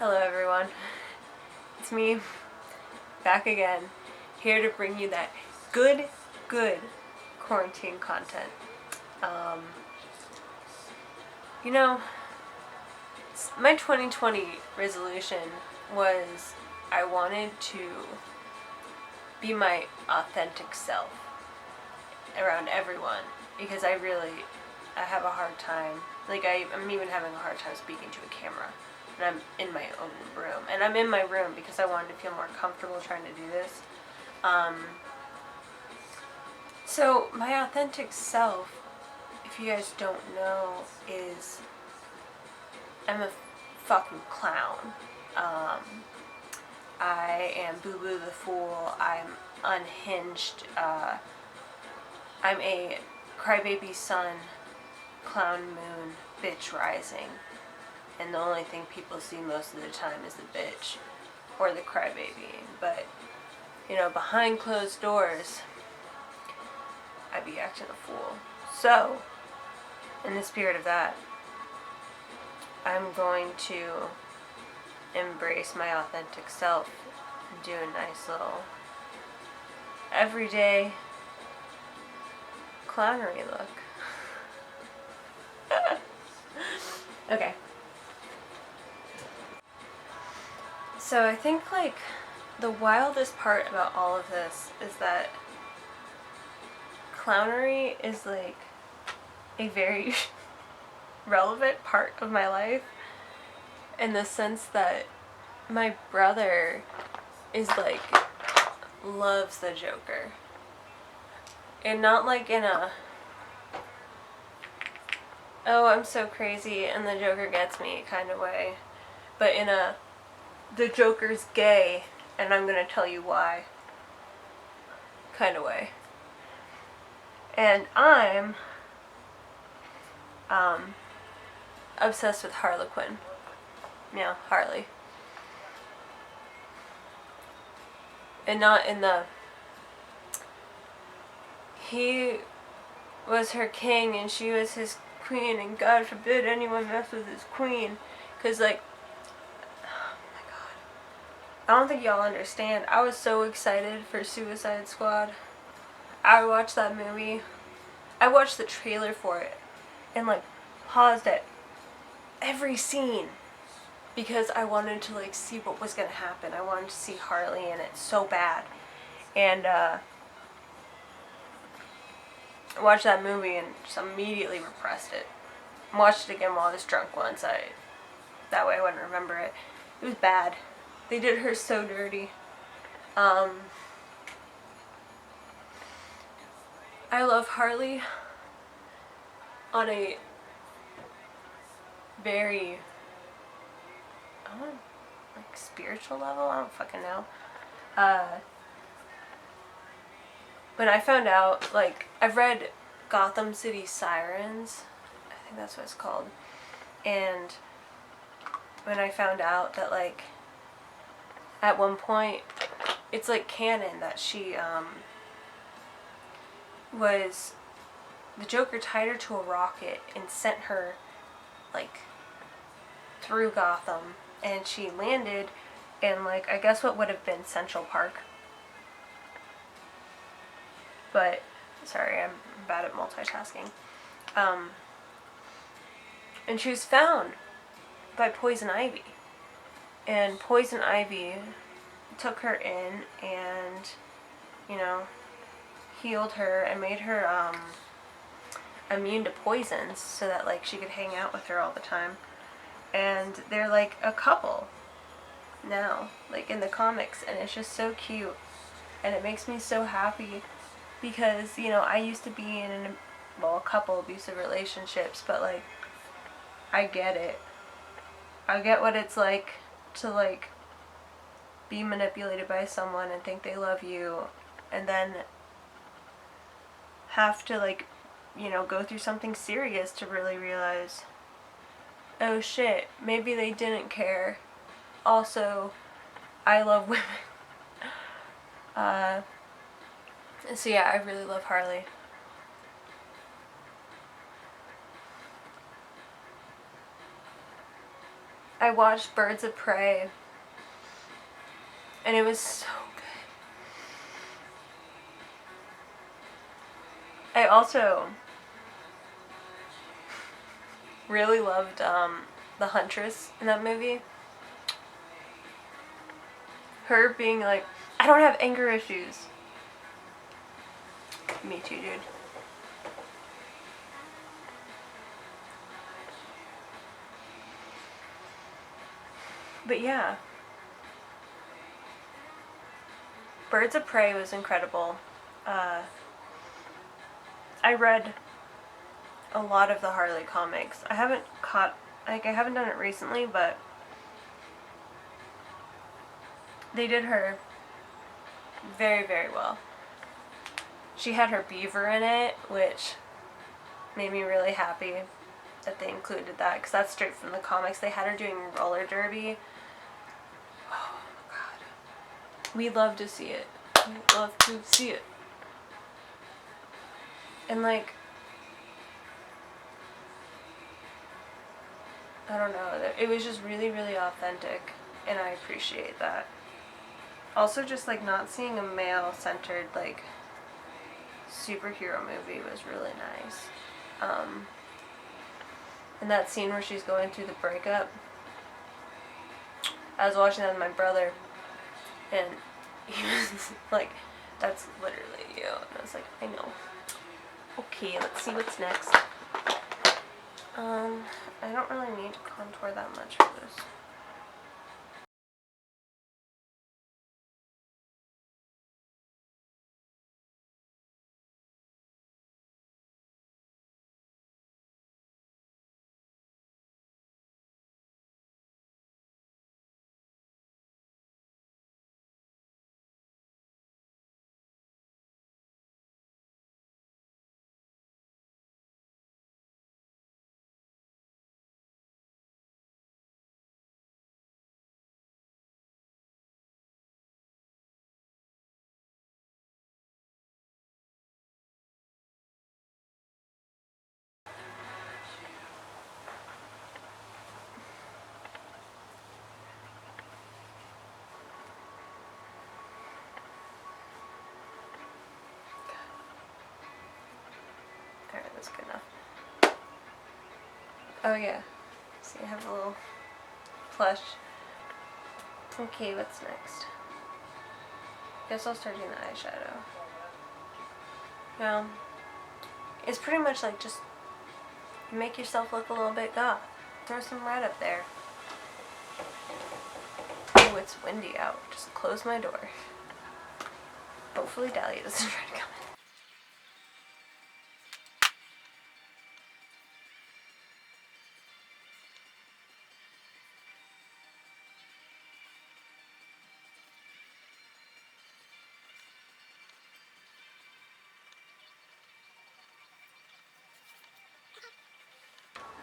Hello everyone, it's me, back again, here to bring you that good quarantine content. Um, you know, my 2020 resolution was I wanted to be my authentic self around everyone because I have a hard time, I'm even having a hard time speaking to a camera. And I'm in my own room. And I'm in my room because I wanted to feel more comfortable trying to do this. So my authentic self, if you guys don't know, is I'm a fucking clown. I am Boo Boo the Fool. I'm unhinged. I'm a crybaby sun, clown moon, bitch rising. And the only thing people see most of the time is the bitch or the crybaby. But, behind closed doors, I be acting a fool. So, in the spirit of that, I'm going to embrace my authentic self and do a nice little everyday clownery look. Okay. So I think the wildest part about all of this is that clownery is a very relevant part of my life in the sense that my brother is loves the Joker. And not in a oh, I'm so crazy and the Joker gets me kind of way, but in a the Joker's gay and I'm gonna tell you why kind of way. And I'm obsessed with Harlequin. Yeah, Harley. And not in the he was her king and she was his queen and God forbid anyone mess with his queen, because I don't think y'all understand. I was so excited for Suicide Squad. I watched that movie. I watched the trailer for it and paused at every scene because I wanted to see what was gonna happen. I wanted to see Harley in it so bad. And I watched that movie and just immediately repressed it. Watched it again while I was drunk once. That way I wouldn't remember it. It was bad. They did her so dirty. I love Harley on a very, spiritual level. I don't fucking know. When I found out, I've read Gotham City Sirens. I think that's what it's called. And when I found out that at one point, it's canon that she was, the Joker tied her to a rocket and sent her through Gotham, and she landed in I guess what would have been Central Park. But sorry, I'm bad at multitasking. And she was found by Poison Ivy. And Poison Ivy took her in and, healed her and made her immune to poisons so that she could hang out with her all the time. And they're a couple now, in the comics, and it's just so cute. And it makes me so happy because, I used to be in a couple abusive relationships, but I get it. I get what it's like to be manipulated by someone and think they love you and then have to go through something serious to really realize, oh shit, maybe they didn't care. Also, I love women. So yeah, I really love Harley. I watched Birds of Prey, and it was so good. I also really loved the Huntress in that movie. Her being like, I don't have anger issues. Me too, dude. But yeah. Birds of Prey was incredible. I read a lot of the Harley comics. I haven't done it recently, but they did her very, very well. She had her beaver in it, which made me really happy that they included that, because that's straight from the comics. They had her doing roller derby. Oh my god. We love to see it. We love to see it. And like, I don't know, it was just really, really authentic, and I appreciate that. Also, just like not seeing a male-centered like superhero movie was really nice. And that scene where she's going through the breakup, I was watching that with my brother, and he was like, that's literally you. And I was like, I know. Okay, let's see what's next. I don't really need to contour that much for this. Alright, that's good enough. Oh yeah. See, I have a little plush. Okay, what's next? Guess I'll start doing the eyeshadow. Well, it's pretty much like just make yourself look a little bit goth. Throw some red up there. Oh, it's windy out. Just close my door. Hopefully Dahlia doesn't try to come in.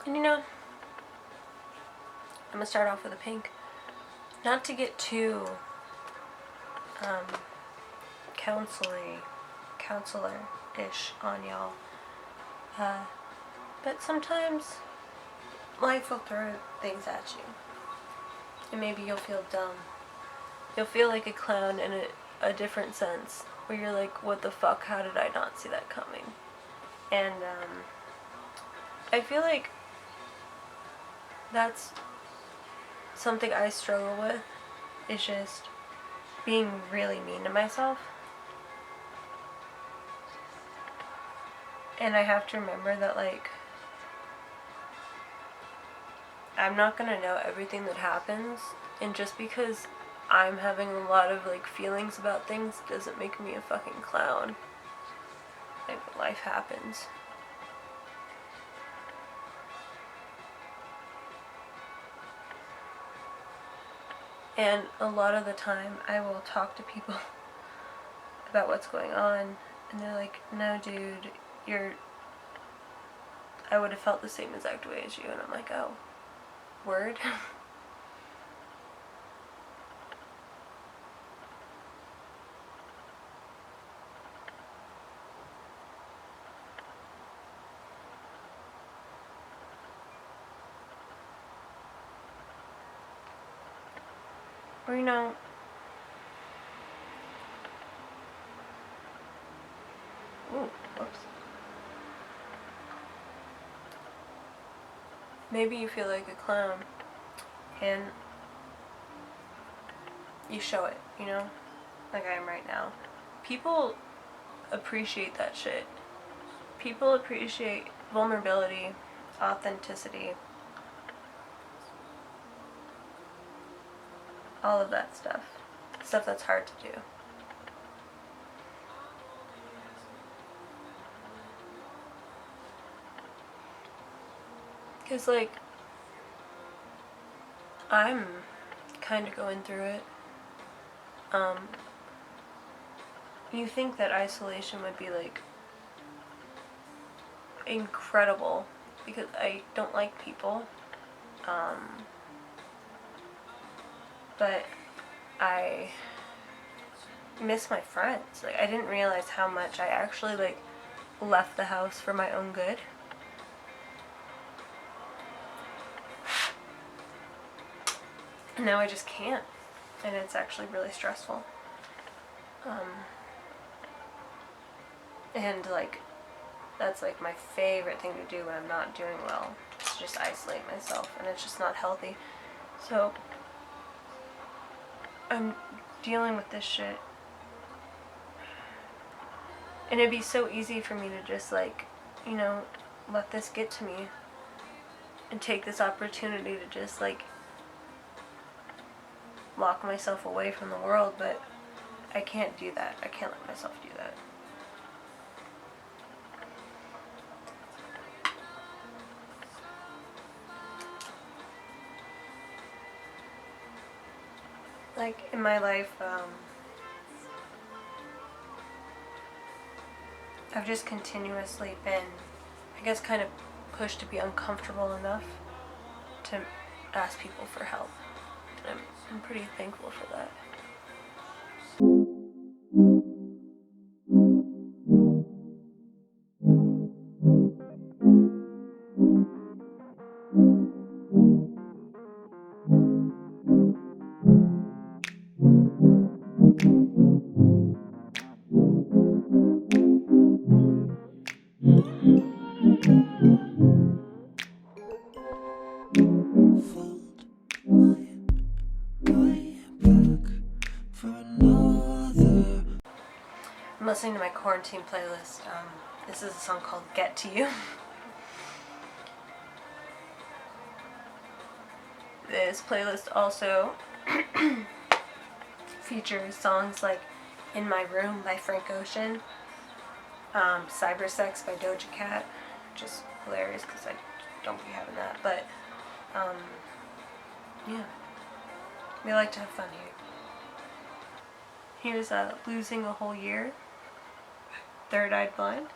And you know, I'm gonna start off with a pink. Not to get too counselor-ish on y'all. But sometimes life will throw things at you. And maybe you'll feel dumb. You'll feel like a clown in a different sense. Where you're like, what the fuck, how did I not see that coming? And I feel like that's something I struggle with, is just being really mean to myself. And I have to remember that, like, I'm not gonna know everything that happens, and just because I'm having a lot of, like, feelings about things doesn't make me a fucking clown. Like, life happens. And a lot of the time, I will talk to people about what's going on, and they're like, no dude, I would have felt the same exact way as you. And I'm like, oh, word? Or, ooh, whoops. Maybe you feel like a clown and you show it, like I am right now. People appreciate that shit. People appreciate vulnerability, authenticity, all of that stuff. Stuff that's hard to do. Because, like, I'm kind of going through it. You think that isolation would be, like, incredible, because I don't like people. But I miss my friends. Like, I didn't realize how much I actually, like, left the house for my own good. Now I just can't, and it's actually really stressful. And, like, that's, like, my favorite thing to do when I'm not doing well, is to just isolate myself, and it's just not healthy. So I'm dealing with this shit, and it'd be so easy for me to just, like, let this get to me and take this opportunity to just, like, lock myself away from the world, but I can't do that. I can't let myself do that. Like, in my life, I've just continuously been, I guess, kind of pushed to be uncomfortable enough to ask people for help. And I'm pretty thankful for that. I'm listening to my quarantine playlist. This is a song called Get to You. This playlist also features songs like In My Room by Frank Ocean, Cyber Sex by Doja Cat, which is hilarious because I don't be having that, but yeah, we like to have fun here. Here's Losing a Whole Year, Third Eye Blind.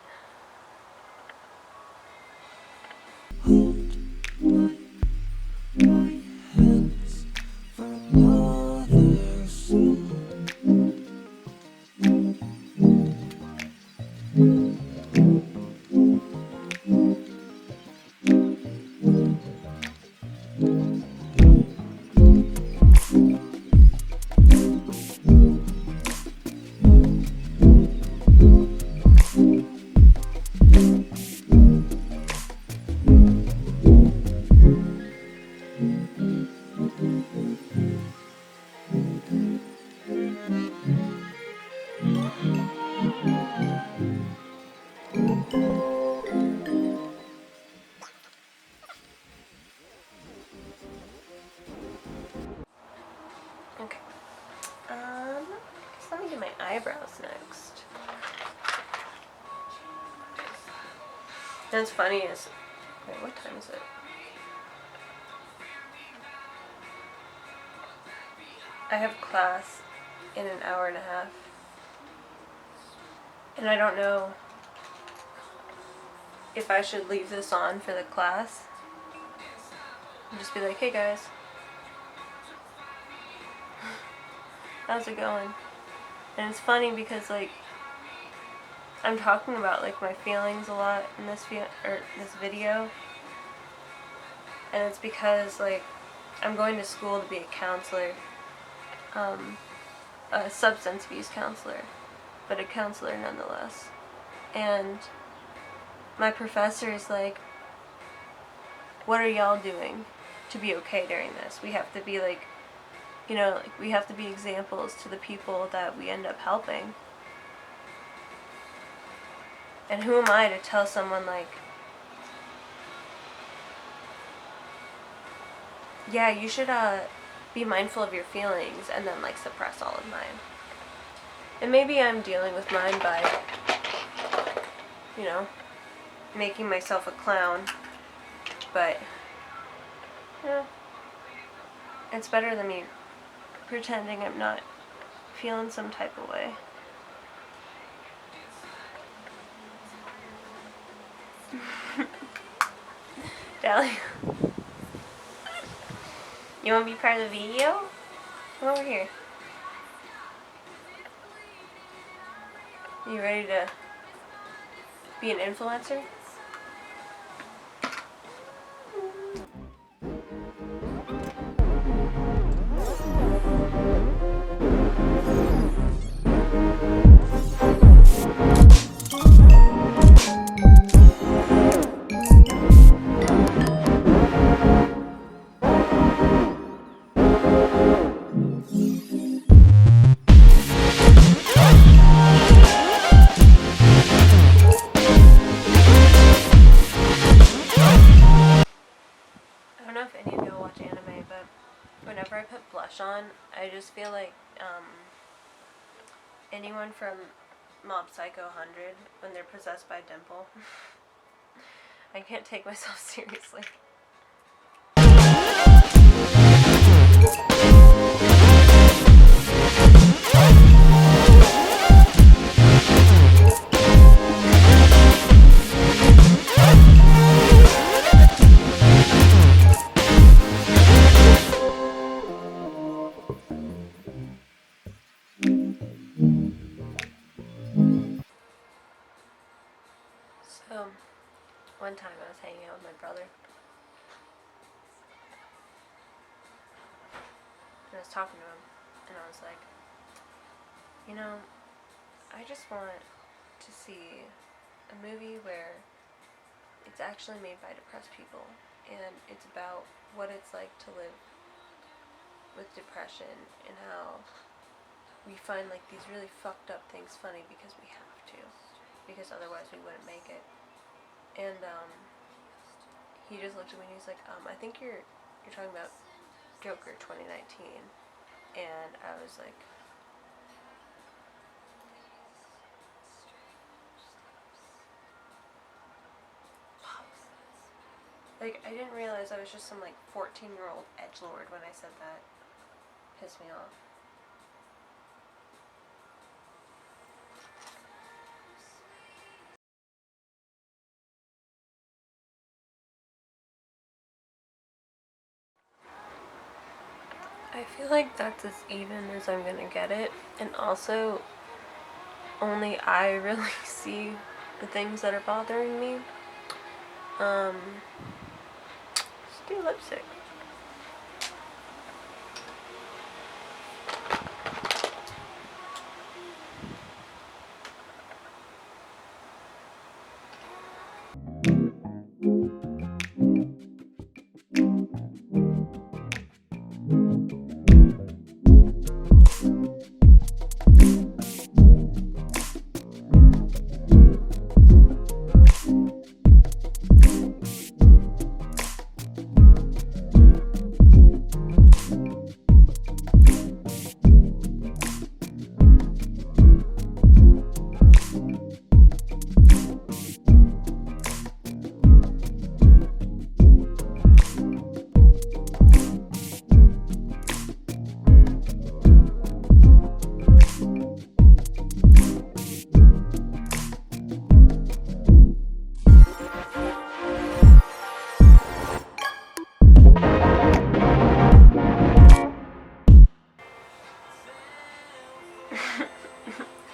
Okay. Let me do my eyebrows next. And what's funny is, wait, what time is it? I have class in an hour and a half. And I don't know if I should leave this on for the class and just be like, hey guys, how's it going? And it's funny because, like, I'm talking about, like, my feelings a lot in this video, and it's because, like, I'm going to school to be a counselor, a substance abuse counselor, but a counselor nonetheless. And my professor is like, what are y'all doing to be okay during this? We have to be like, you know, like we have to be examples to the people that we end up helping. And who am I to tell someone like, yeah, you should be mindful of your feelings and then like suppress all of mine. And maybe I'm dealing with mine by, you know, making myself a clown, but yeah, it's better than me pretending I'm not feeling some type of way. Dahlia, you want to be part of the video? Come over here. You ready to be an influencer? I don't know if any of y'all watch anime, but whenever I put blush on, I just feel like anyone from Mob Psycho 100 when they're possessed by Dimple. I can't take myself seriously. So, one time I was hanging out with my brother, and I was talking to him, and I was like, you know, I just want to see a movie where it's actually made by depressed people, and it's about what it's like to live with depression, and how we find like these really fucked up things funny because we have to, because otherwise we wouldn't make it. And he just looked at me and he's like, I think you're talking about Joker 2019. And I was like, I didn't realize I was just some like 14-year-old edgelord when I said that. Pissed me off. I feel like that's as even as I'm gonna get it, and also only I really see the things that are bothering me. Let's do lipstick.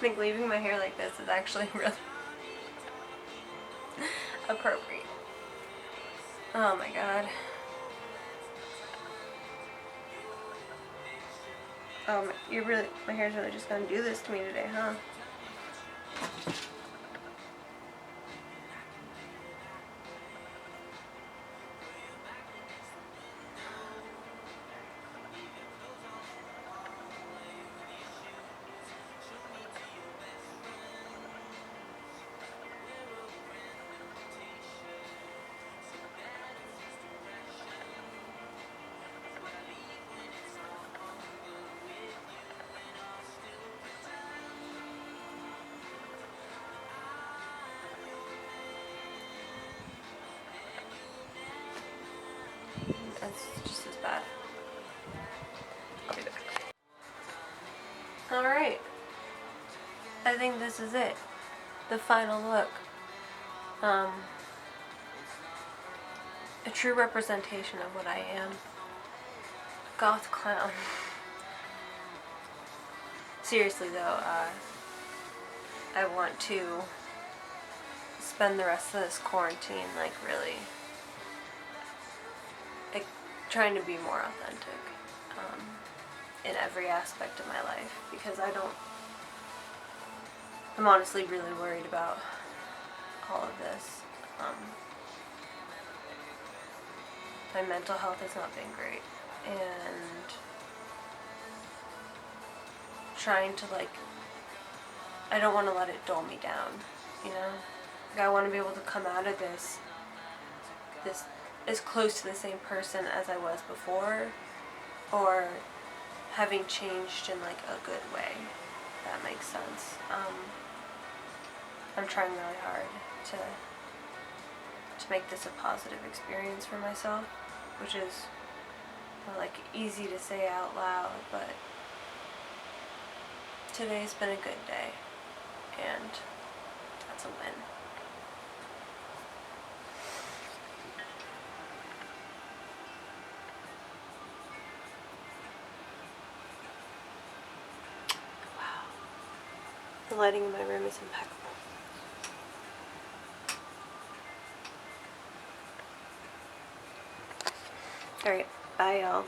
I think leaving my hair like this is actually really appropriate. Oh my god. My hair's really just gonna do this to me today, huh? It's just as bad. I'll be back. Alright. I think this is it. The final look. A true representation of what I am. Goth clown. Seriously though, I want to spend the rest of this quarantine like really like trying to be more authentic in every aspect of my life, because I'm honestly really worried about all of this. My mental health has not been great, and trying to I don't want to let it dull me down, you know? Like, I want to be able to come out of this as close to the same person as I was before, or having changed in like a good way, if that makes sense. I'm trying really hard to make this a positive experience for myself, which is like easy to say out loud, but today's been a good day, and that's a win. Wow. The lighting in my room is impeccable. Alright, bye y'all.